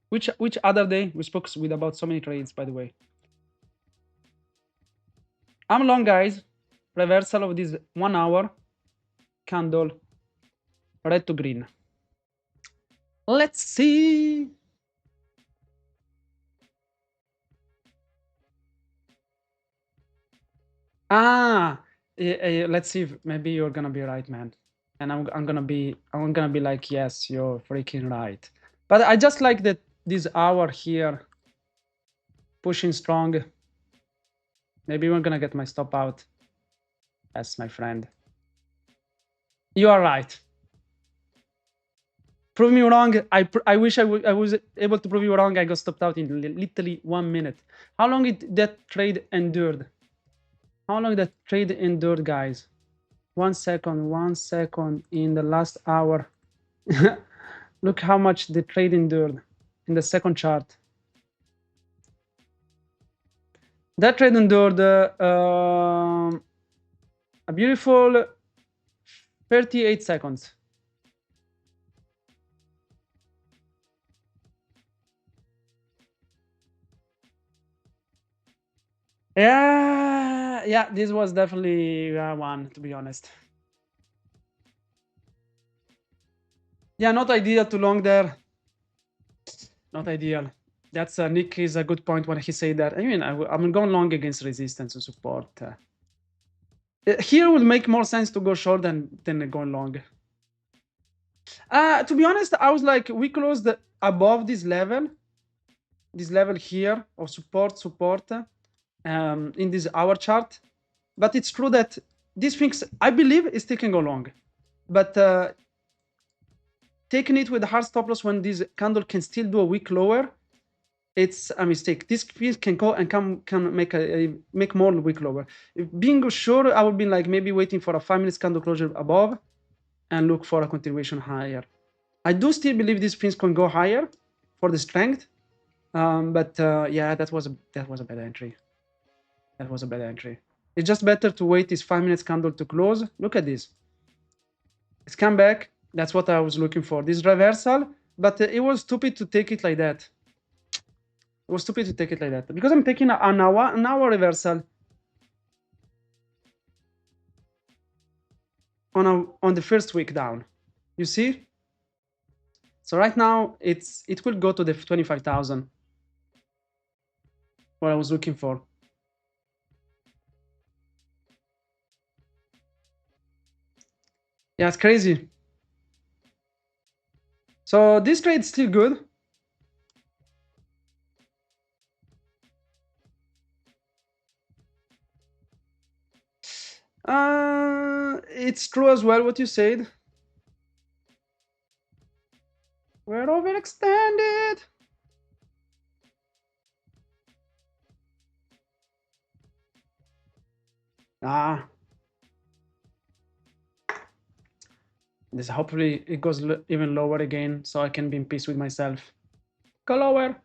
Speaker 1: which other day we spoke with about so many trades, by the way. I'm long, guys. Reversal of this 1 hour candle, red to green. Let's see. Let's see if maybe you're gonna be right, man. And I'm gonna be like, yes, you're freaking right. But I just like that this hour here pushing strong. Maybe we're gonna get my stop out. Yes, my friend. You are right. Prove me wrong. I wish I was able to prove you wrong. I got stopped out in literally 1 minute. How long that trade endured? How long that trade endured, guys? 1 second, 1 second in the last hour. Look how much the trade endured in the second chart. That trade endured a beautiful 38 seconds. Yeah, this was definitely one, to be honest. Yeah, not ideal to long there. Not ideal. That's Nick is a good point when he say that. I mean, I'm going long against resistance and support. Here would make more sense to go short than going long. To be honest, I was like, we closed above this level here of support in this hour chart. But it's true that these things, I believe, it still can go long. But taking it with a hard stop loss when this candle can still do a wick lower it's a mistake. This piece can go and can make more wick lower. If being sure, I would be like maybe waiting for a 5-minute candle closure above and look for a continuation higher. I do still believe this prince can go higher for the strength, but yeah, that was a bad entry. That was a bad entry. It's just better to wait this 5-minute candle to close. Look at this. It's come back. That's what I was looking for. This reversal, but it was stupid to take it like that. It was stupid to take it like that because I'm taking an hour reversal on the first week down. You see? So right now it will go to the 25,000. What I was looking for. Yeah, it's crazy. So this trade is still good. It's true as well what you said. We're overextended. This hopefully it goes even lower again, so I can be in peace with myself. Go lower.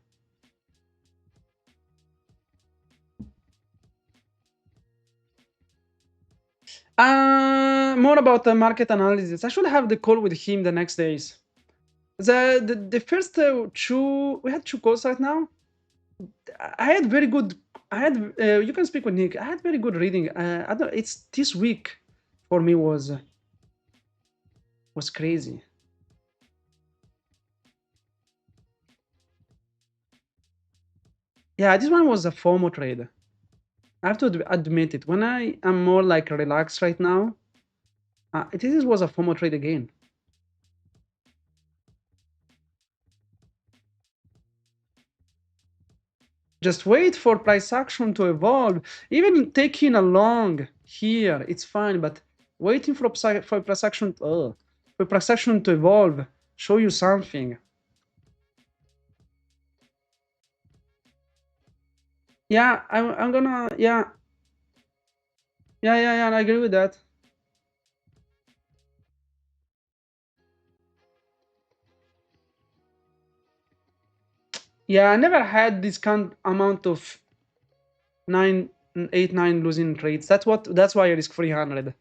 Speaker 1: More about the market analysis. I should have the call with him the next days. The first two, we had 2 calls right now. I had very good. I had you can speak with Nick. I had very good reading. I don't. It's this week for me was crazy. Yeah, this one was a FOMO trade. I have to admit it. When I am more like relaxed right now, this was a FOMO trade again. Just wait for price action to evolve. Even taking a long here, it's fine, but waiting for price action, for price action to evolve, show you something. Yeah, I'm gonna, yeah, I agree with that. Yeah, I never had this kind amount of 9, 8, 9 losing trades. That's why I risk 300.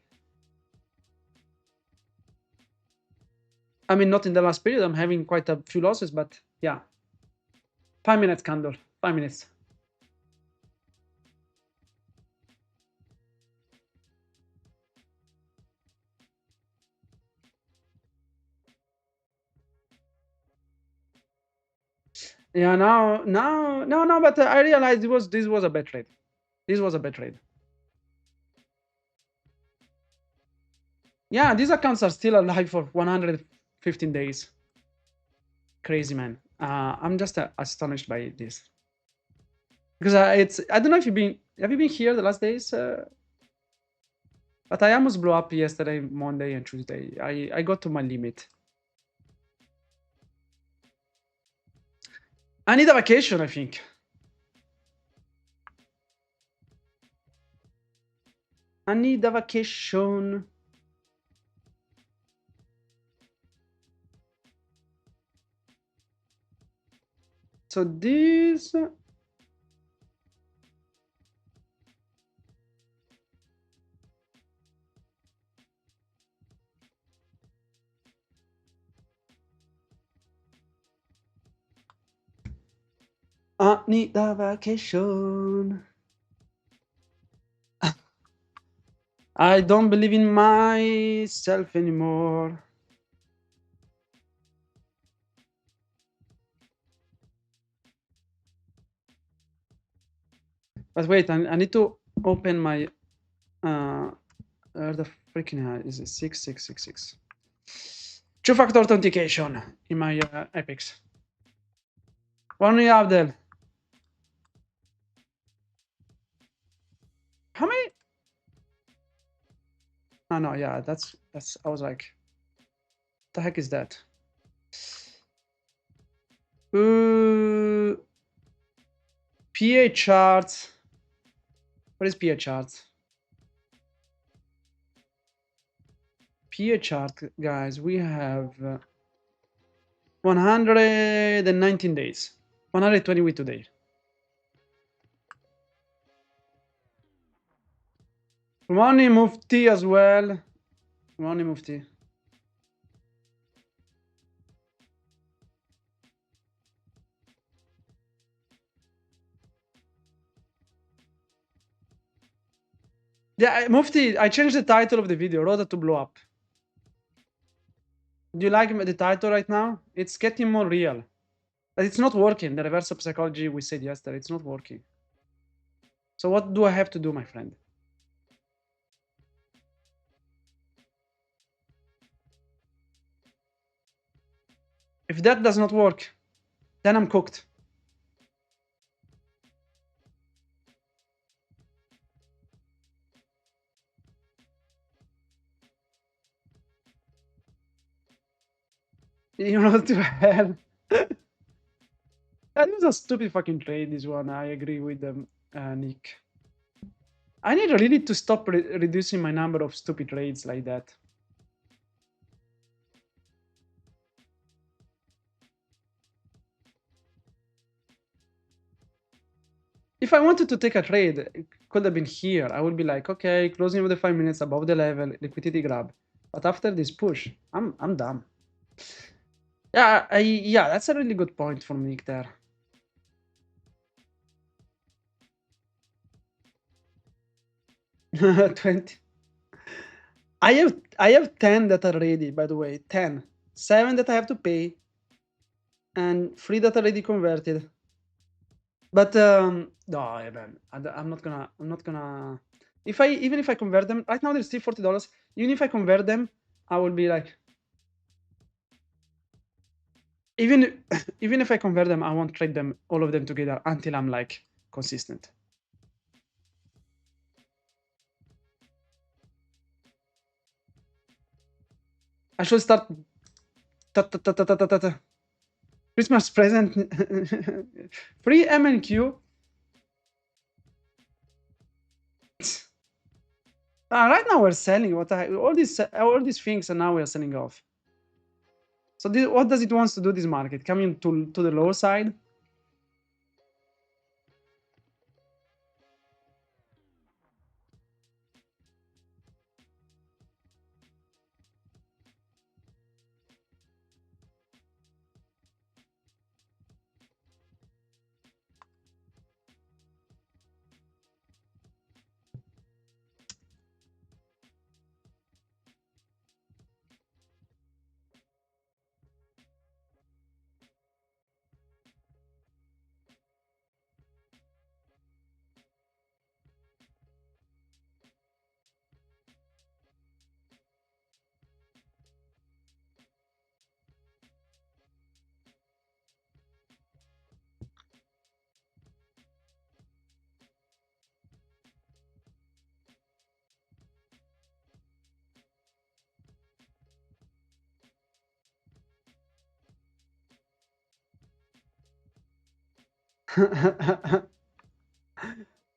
Speaker 1: I mean, not in the last period. I'm having quite a few losses, but yeah. 5 minutes candle. 5 minutes. Yeah, no, but I realized this was a bad trade. This was a bad trade. Yeah, these accounts are still alive for 115 days. Crazy, man. I'm just astonished by this. Because I don't know if have you been here the last days? But I almost blew up yesterday, Monday and Tuesday. I got to my limit. I need a vacation, I think. I need a vacation. So this... I need a vacation. I don't believe in myself anymore. But wait, I need to open my the freaking hell is it 6666 two-factor authentication in my epics. One Abdel. How many? Oh no, yeah, that's I was like, what the heck is that? PA charts. What is PA charts? PA chart, guys, we have 119 days, 120 with today. Good morning, Mufti, as well. Good morning, Mufti. Yeah, Mufti, I changed the title of the video, Road to Blow Up. Do you like the title right now? It's getting more real. But it's not working. The reverse psychology we said yesterday, it's not working. So what do I have to do, my friend? If that does not work, then I'm cooked. You know, to hell. That was a stupid fucking trade, this one. I agree with them, Nick. I need really to stop reducing my number of stupid trades like that. If I wanted to take a trade, it could have been here. I would be like, okay, closing with the 5 minutes above the level, liquidity grab. But after this push, I'm done. Yeah, yeah, that's a really good point from Nick there. 20. I have 10 that are ready, by the way. 10. 7 that I have to pay, and 3 that are already converted. But no, man, I'm not gonna. Even if I convert them right now, they're still $40. Even if I convert them, I will be like, even if I convert them, I won't trade them all of them together until I'm like consistent. I should start Christmas present. Free M&Q. Right now we're selling all these things, and now we're selling off. So what does it want to do, this market? Coming to the lower side?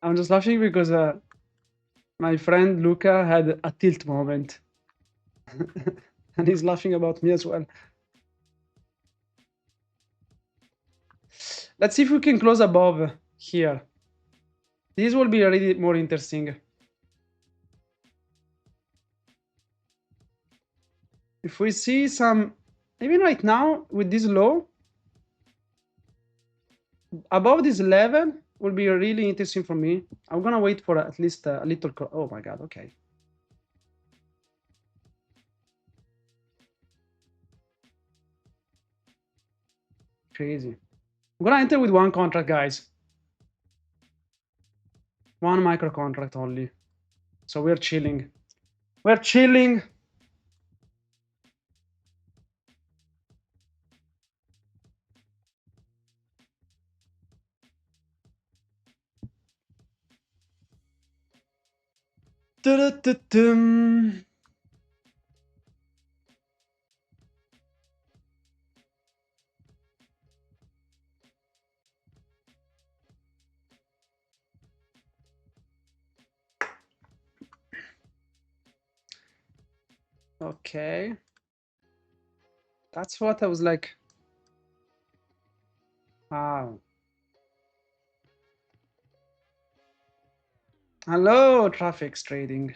Speaker 1: I'm just laughing because my friend Luca had a tilt moment. And he's laughing about me as well. Let's see if we can close above here. This will be already more interesting. If we see some, even right now with this low, above this level will be really interesting for me. I'm gonna wait for at least a little. Oh my god! Okay. Crazy. I'm gonna enter with one contract, guys. One micro contract only. So we're chilling. We're chilling. Da-da-da-dum. Okay. That's what I was like. Wow. Hello, traffic trading.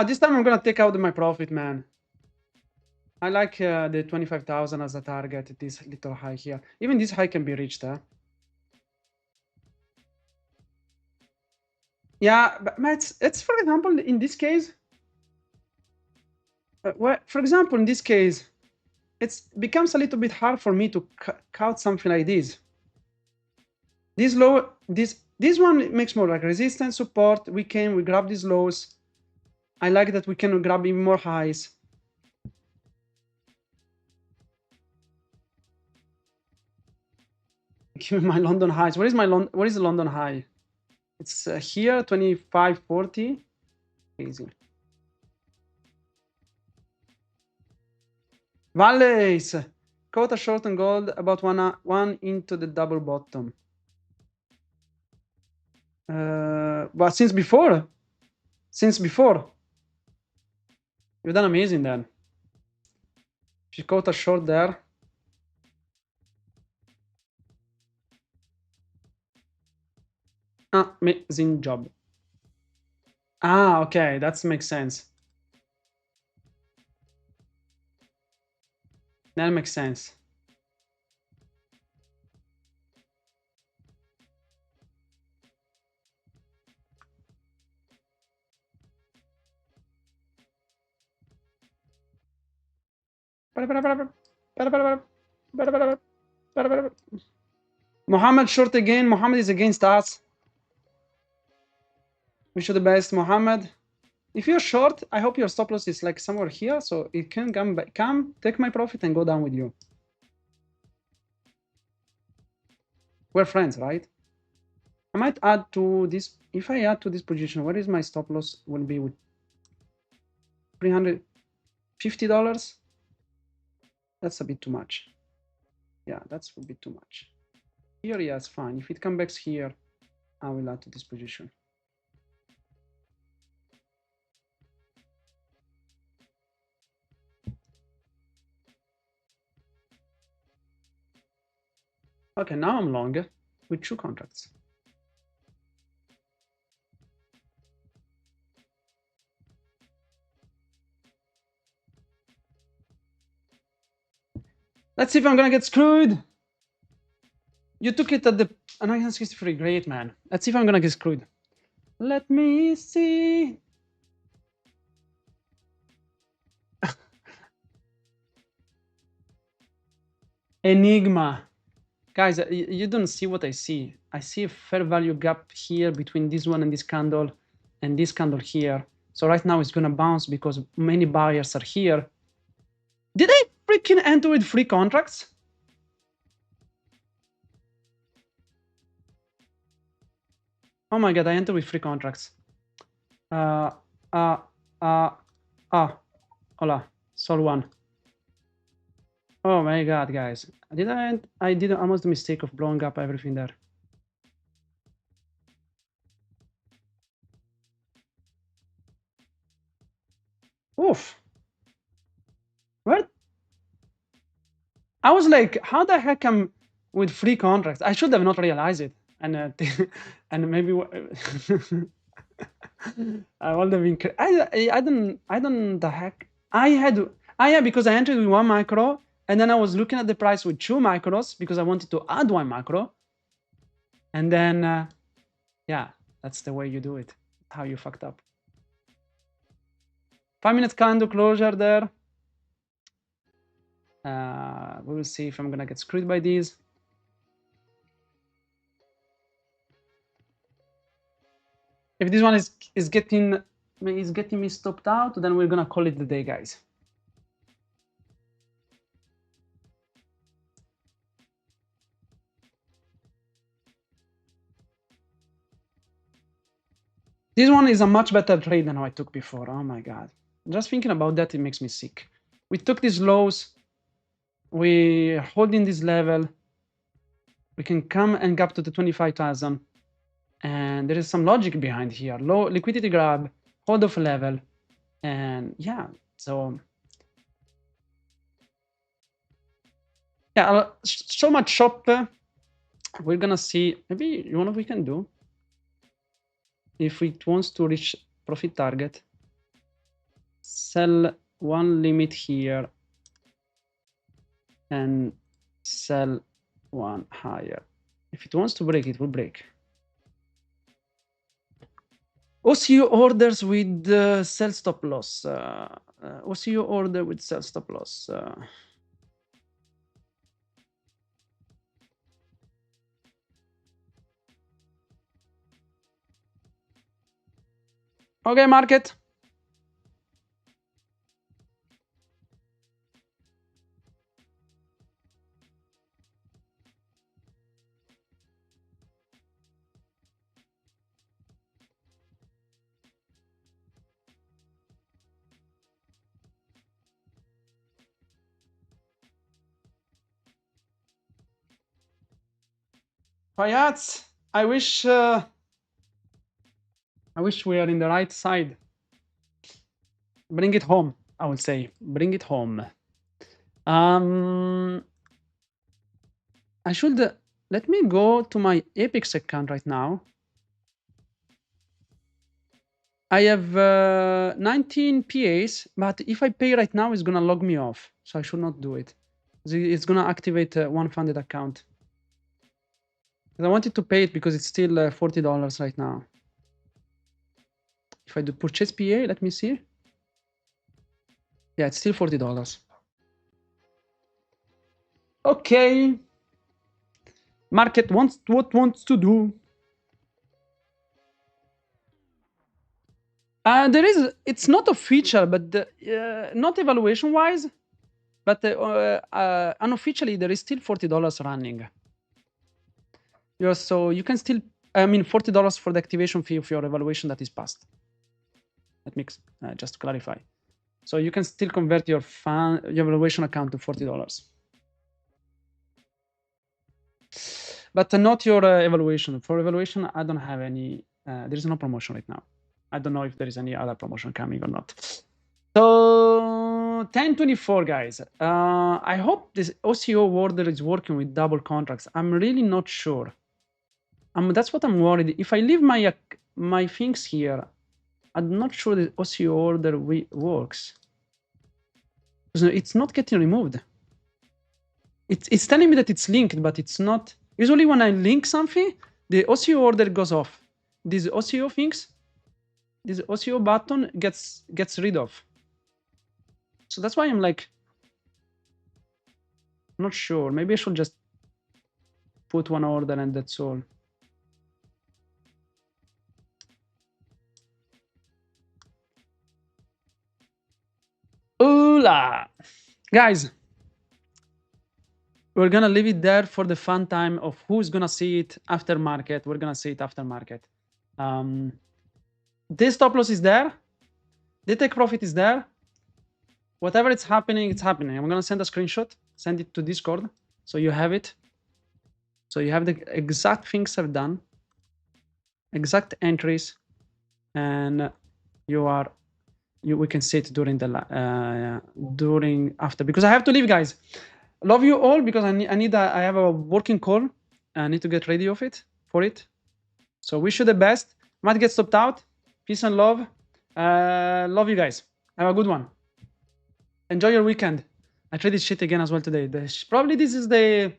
Speaker 1: This time I'm gonna take out my profit, man. I like the 25,000 as a target. This little high here. Even this high can be reached, huh? Yeah, but it's for example in this case. For example, in this case, it becomes a little bit hard for me to count something like this. This low, this one makes more like resistance, support. We grab these lows. I like that we can grab even more highs. Give me my London highs. Where is the London high? It's here, 25.40. Easy. Valleys. Quota short and gold about one into the double bottom. But since before, you've done amazing then. If you caught a short there. Amazing job. Okay, that makes sense. That makes sense. Mohammed short again. Mohammed is against us. Wish you the best, Mohammed. If you're short, I hope your stop loss is like somewhere here, so it can come, take my profit and go down with you. We're friends, right? I might add to this. If I add to this position, what is my stop loss? Will be with $350. That's a bit too much. Yeah, that's a bit too much. Here, yes, fine. If it comes back here, I will add to this position. Okay, now I'm long with 2 contracts. Let's see if I'm gonna get screwed. You took it at the 963. Great, man. Let's see if I'm gonna get screwed. Let me see. Enigma. Guys, you don't see what I see. I see a fair value gap here between this one and this candle here. So right now it's gonna bounce because many buyers are here. Did I freaking enter with free contracts? Oh my god, I entered with free contracts. Hola, sol one. Oh my god, guys. I did almost the mistake of blowing up everything there. Oof. What? I was like, how the heck I'm with free contracts? I should have not realized it. And and maybe I would have been. I don't the heck. Because I entered with 1 micro, and then I was looking at the price with 2 micros because I wanted to add 1 macro. And then, yeah, that's the way you do it. How you fucked up. 5-minute candle closure there. We will see if I'm gonna get screwed by these. If this one is getting me stopped out, then we're gonna call it the day, guys. This one is a much better trade than I took before. Oh my god. Just thinking about that, it makes me sick. We took these lows, we're holding this level, we can come and gap to the 25,000, and there is some logic behind here. Low liquidity grab, hold off level, and yeah, so yeah, so much shop. We're gonna see, maybe you know what we can do? If it wants to reach profit target, sell one limit here and sell one higher. If it wants to break, it will break. OCU orders with sell stop loss. OCU order with sell stop loss. Okay, market. Fayats, I wish we are in the right side. Bring it home, I would say. Bring it home. I should let me go to my Apex account right now. I have 19 PAs, but if I pay right now, it's gonna log me off. So I should not do it. It's gonna activate one funded account. I wanted to pay it because it's still $40 right now. If I do purchase PA, let me see. Yeah, it's still $40. Okay. Market wants what wants to do. It's not official, but not evaluation wise, but unofficially there is still $40 running. So you can still, I mean, $40 for the activation fee of your evaluation that is passed. That makes just to clarify. So you can still convert your evaluation account to $40. But not your evaluation. For evaluation, I don't have any. There is no promotion right now. I don't know if there is any other promotion coming or not. So 1024, guys. I hope this OCO order is working with double contracts. I'm really not sure. That's what I'm worried. If I leave my things here, I'm not sure the OCO order works. It's not getting removed. It's telling me that it's linked, but it's not. Usually when I link something, the OCO order goes off. These OCO things, this OCO button gets rid of. So that's why I'm like, not sure. Maybe I should just put one order and that's all. Hola! Guys, we're gonna leave it there for the fun time of who's gonna see it after market. We're gonna see it after market. This stop loss is there. The take profit is there. Whatever it's happening, it's happening. I'm gonna send a screenshot, send it to Discord, so you have it. So you have the exact things I've done, exact entries, and we can see it during the after, because I have to leave, guys. Love you all, because I have a working call. I need to get ready for it. So wish you the best. Might get stopped out. Peace and love. Love you guys. Have a good one. Enjoy your weekend. I traded shit again as well today. Probably this is the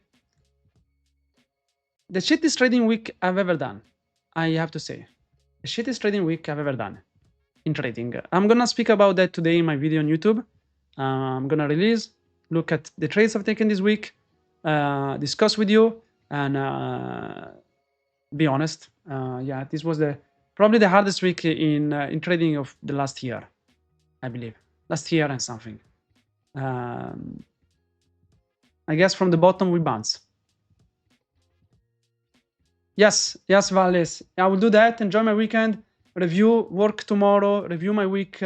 Speaker 1: shittest trading week I've ever done. I have to say, the shittest trading week I've ever done in trading. I'm gonna speak about that today in my video on YouTube. I'm gonna release look at the trades I've taken this week, discuss with you, and be honest. Yeah, this was probably the hardest week in trading of the last year, I believe. Last year and something. I guess from the bottom we bounce. Yes, Valles. I will do that. Enjoy my weekend. Review, work tomorrow. Review my week.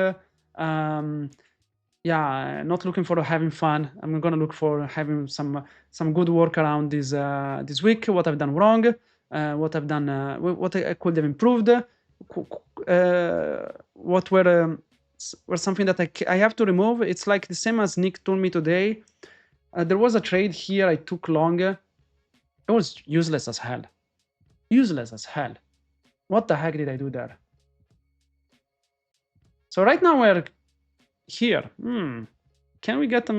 Speaker 1: Yeah, not looking for having fun. I'm gonna look for having some good work around this week. What I've done wrong. What I've done. What I could have improved. What were something that I have to remove. It's like the same as Nick told me today. There was a trade here I took long. It was useless as hell. Useless as hell. What the heck did I do there? So right now we're here. Can we get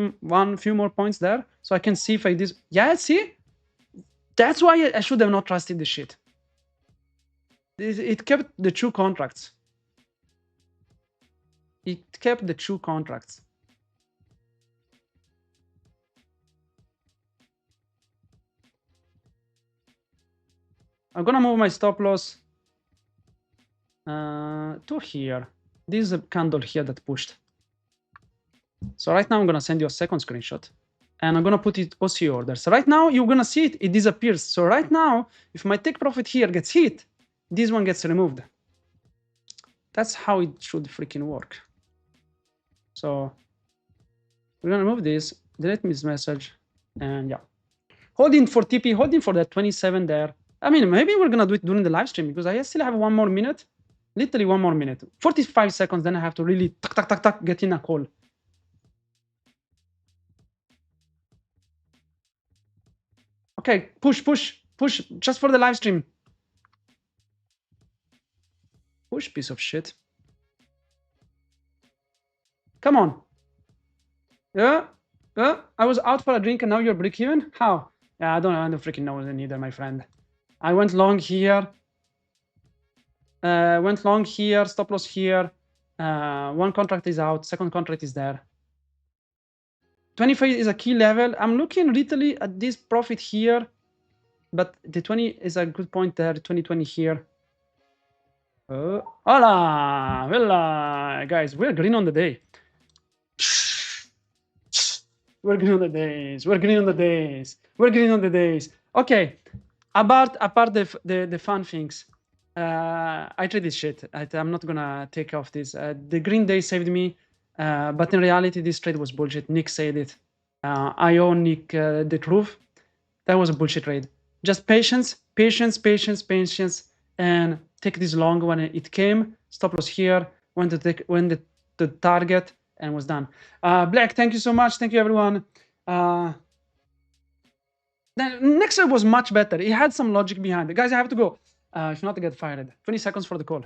Speaker 1: few more points there? So I can see if I did. Yeah, see? That's why I should have not trusted this shit. It kept the 2 contracts. It kept the 2 contracts. I'm gonna move my stop loss to here. This is a candle here that pushed. So right now I'm gonna send you a second screenshot, and I'm gonna put it OC order. So right now you're gonna see it disappears. So right now, if my take profit here gets hit, this one gets removed. That's how it should freaking work. So we're gonna move this, delete this message, and yeah. Holding for TP, holding for that 27 there. I mean, maybe we're gonna do it during the live stream because I still have 1 more minute. Literally 1 more minute. 45 seconds, then I have to really get in a call. Okay, push, just for the live stream. Push, piece of shit. Come on. Yeah, I was out for a drink and now you're break even? How? Yeah, I don't freaking know neither, my friend. I went long here. Stop loss here. 1 contract is out, 2nd contract is there. 25 is a key level. I'm looking literally at this profit here, but the 20 is a good point there, 2020 here. Hola, well, guys, we're green on the day. We're green on the days. We're green on the days. We're green on the days. Okay, apart the fun things, I trade this shit. I'm not gonna take off this. The green day saved me, but in reality, this trade was bullshit. Nick said it. I owe Nick the truth. That was a bullshit trade. Just patience, and take this long when it came. Stop loss here. Went to the target and was done. Black, thank you so much. Thank you, everyone. The next trade was much better. It had some logic behind it. Guys, I have to go. If not, I get fired. 20 seconds for the call.